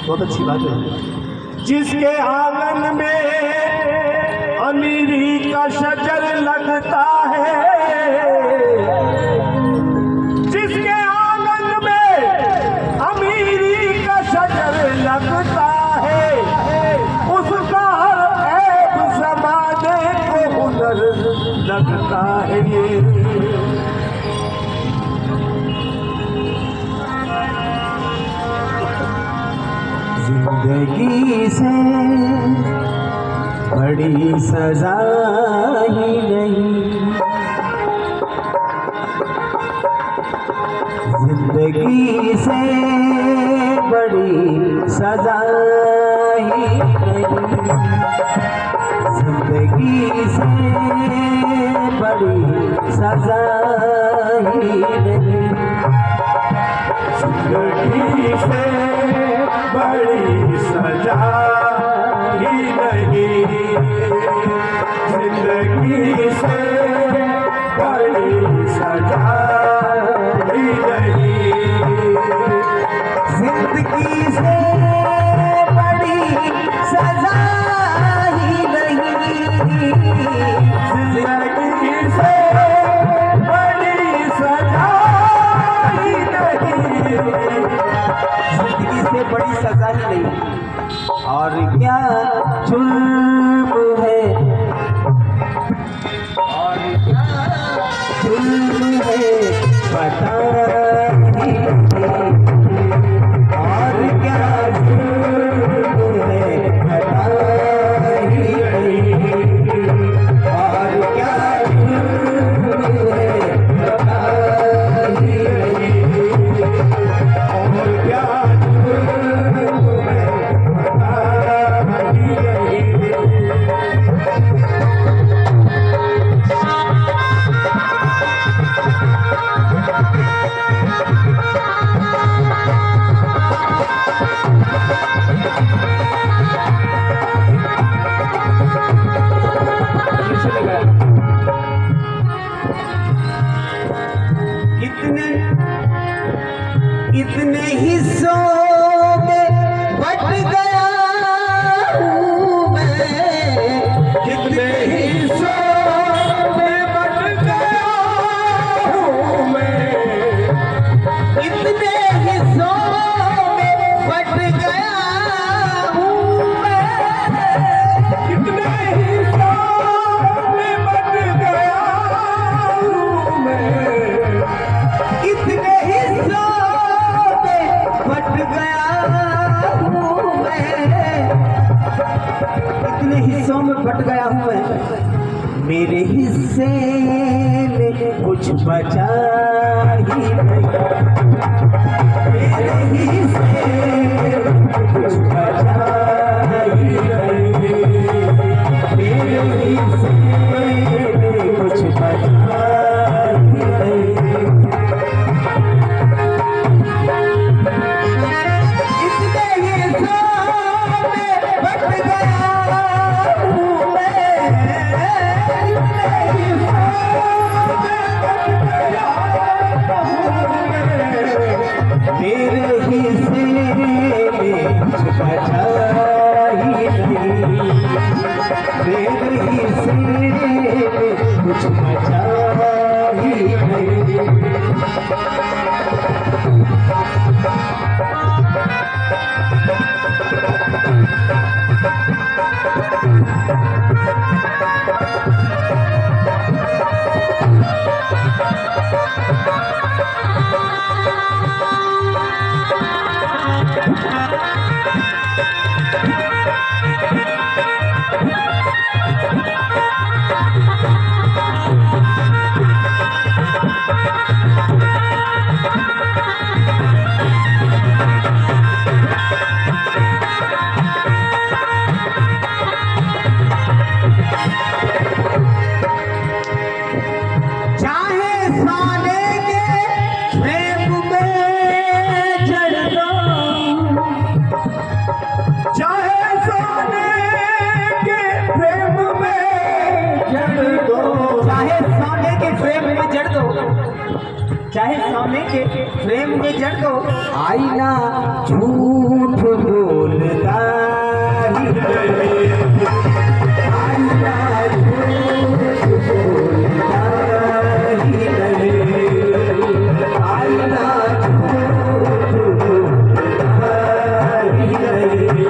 बहुत अच्छी बात है। जिसके आंगन में अमीरी का शजर लगता है, जिसके आंगन में अमीरी का शजर लगता है, उसका हर ऐब ज़माने को हुनर लगता है। ये जिंदगी से बड़ी सजा ही नहीं, जिंदगी से बड़ी सजा ही नहीं, जिंदगी से बड़ी सजा ही नहीं, जिंदगी से बड़ी सजा ही नहीं, जिंदगी से बड़ी सजा ही नहीं, जिंदगी से बड़ी सजा ही नहीं, जिंदगी से बड़ी सजा ही नहीं, जिंदगी से बड़ी सजा ही नहीं। और क्या जुल्म है, और क्या जुल्म है पता ही नहीं, और क्या जुल्म है पता ही नहीं, और क्या जुल्म है पता ही नहीं, और क्या इतने हिस्सों में बट गया हूँ मैं, कितने हिस्सों में बट गया हूँ मैं, इतने हिस्सों में बट गया हूँ मैं, कितने हिस्सों में बट गया हूँ मैं, इतने हिस्सों बट गया हूँ मैं, इतने हिस्सों में बट गया हूँ मैं, मेरे हिस्से में कुछ बचा ही नहीं, मेरे हिस्से में कुछ बचा ही नहीं, मेरे हिस्से में कुछ बचा ही नहीं। कुछ बचा ही नहीं। चाहे सोने के फ्रेम में जड़ दो, आईना झूठ बोलता ही नहीं, आईना झूठ बोलता ही नहीं, आईना झूठ बोलता ही नहीं,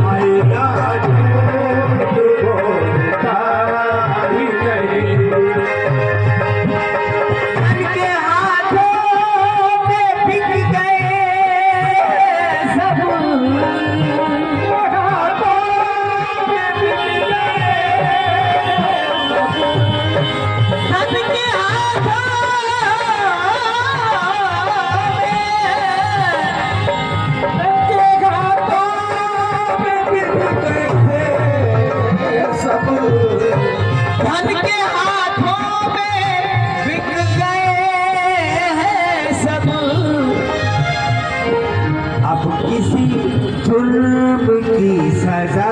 आईना झूठ बोलता ही नहीं। किसी जुल्म की सजा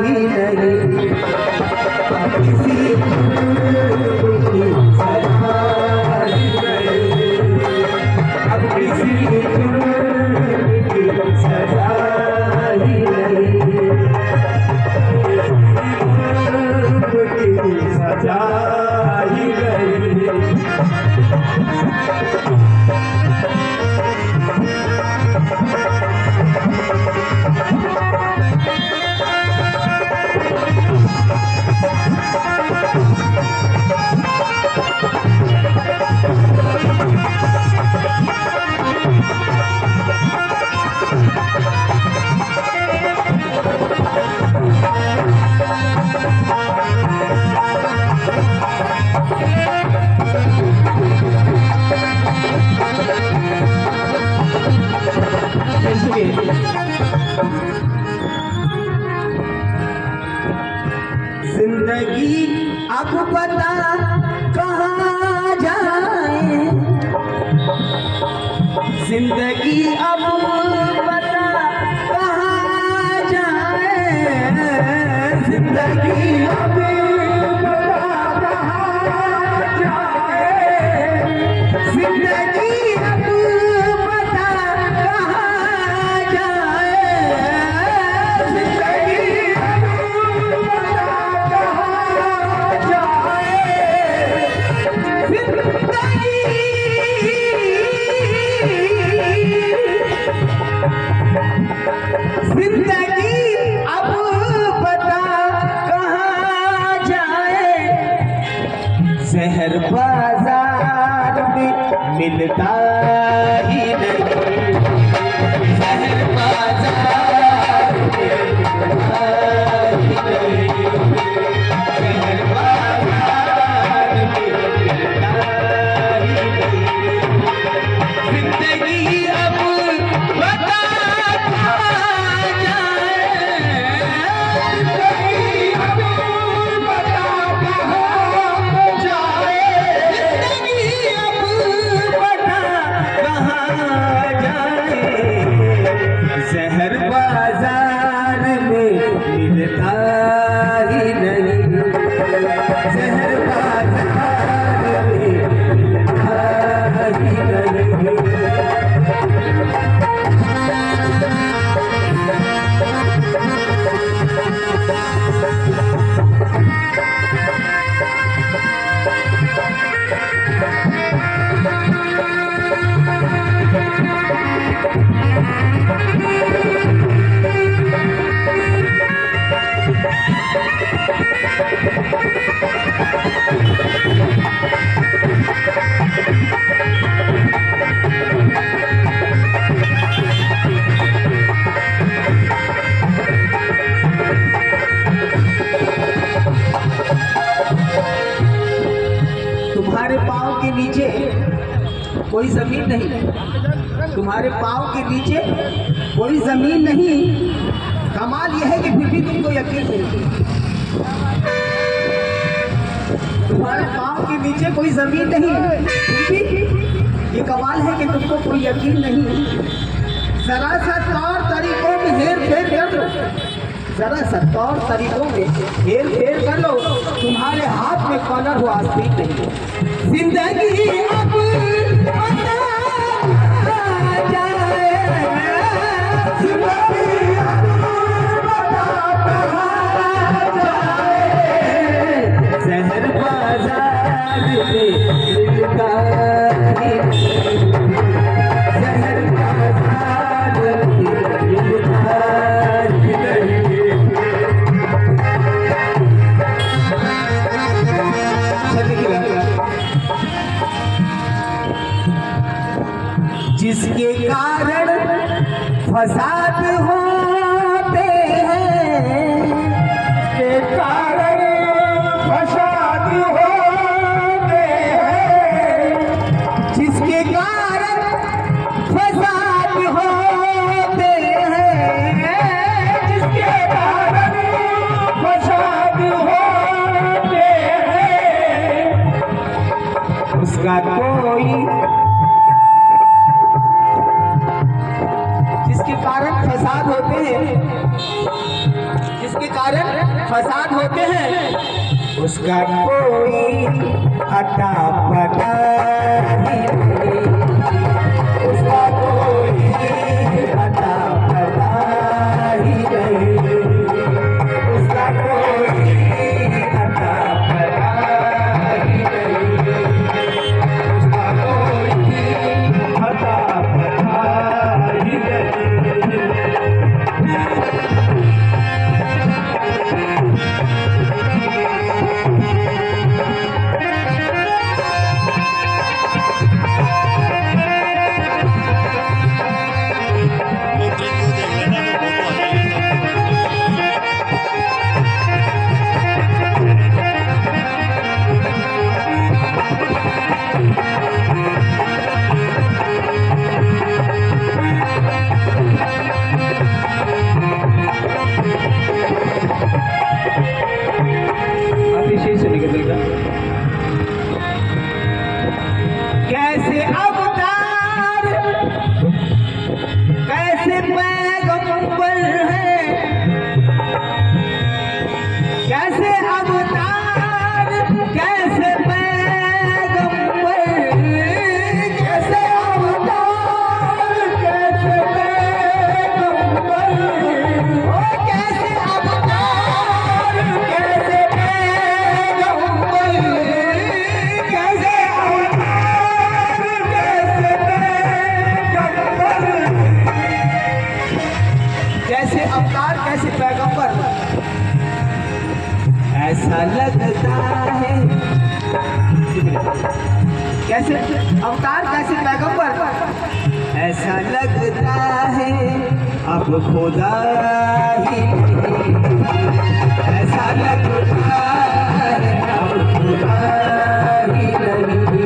ही नहीं, किसी जुल्म की सजा ही नहीं, अब किसी जुल्म की सजा ही नहीं, किसी जुल्म की सजा ही नहीं। जिंदगी अब पता कहाँ जाए, जिंदगी अब पता कहाँ जाए, जिंदगी अब पता कहाँ जाए, जिंदगी अब पता कहाँ जाए, जिंदगी अब पता कहाँ जाए, शहर बाजार में मिलता ही नहीं, शहर बाजार में मिलता ही नहीं, शहर बाजार में मिलता ही नहीं, जिंदगी अब पता कहाँ जाए, जिंदगी अब पता कहाँ जाए, जिंदगी अब पता कहाँ जाए, शहर बाजार में मिलता ही नहीं, शहर बाजार में मिलता ही नहीं। जमीन नहीं, तुम्हारे पाँव के नीचे कोई जमीन नहीं। कमाल यह है कि फिर भी तुमको यकीन नहीं, तुम्हारे पाँव के नीचे कोई जमीन नहीं, फिर भी ये कमाल है कि तुमको कोई यकीन नहीं। जरा सा तौर तरीकों में हेर फेर कर लो, जरा सा तौर तरीकों में हेर फेर कर लो, तुम्हारे हाथ में कॉलर हो आस्तीक नहीं। जिंदगी अब बता जाए, जिंदगी अब बता जाए, शहर बाजार में मिलता शहर बाजार में मिलता जिसके कारण फसाद होते हैं, के कारण फसाद होते हैं, जिसके कारण फसाद होते हैं, जिसके कारण फसाद होते हैं, उसका कोई फसाद होते हैं, जिसके कारण फसाद होते हैं, उसका कोई अता पता नहीं, उसका कोई अता पता ही नहीं, उसका कोई अता पता ही नहीं, उसका कोई अता पता ही नहीं। कैसे अवतार, कैसे पैगंबर है, कैसे अवतार, कैसे पैगंबर, कैसे अवतार, कैसे पैगंबर, ओ कैसे अवतार, कैसे पैगंबर, कैसे कैसे अवतार, कैसे पैगंबर। ऐसा लगता है, कैसे अवतार, कैसे पैगंबर, ऐसा लगता है अब खुदा ही नहीं, ऐसा लगता है अब खुदा ही नहीं,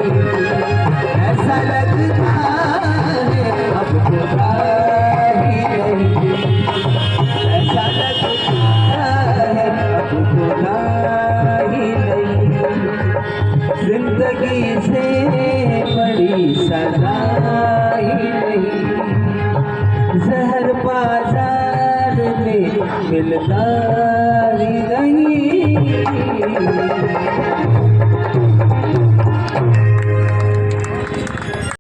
ऐसा लगता है अब खुदा ही नहीं, ऐसा लगता है अब खुदा ही नहीं। जिंदगी से बड़ी सजा ही नहीं, जहर बाजार में मिलता ही नहीं।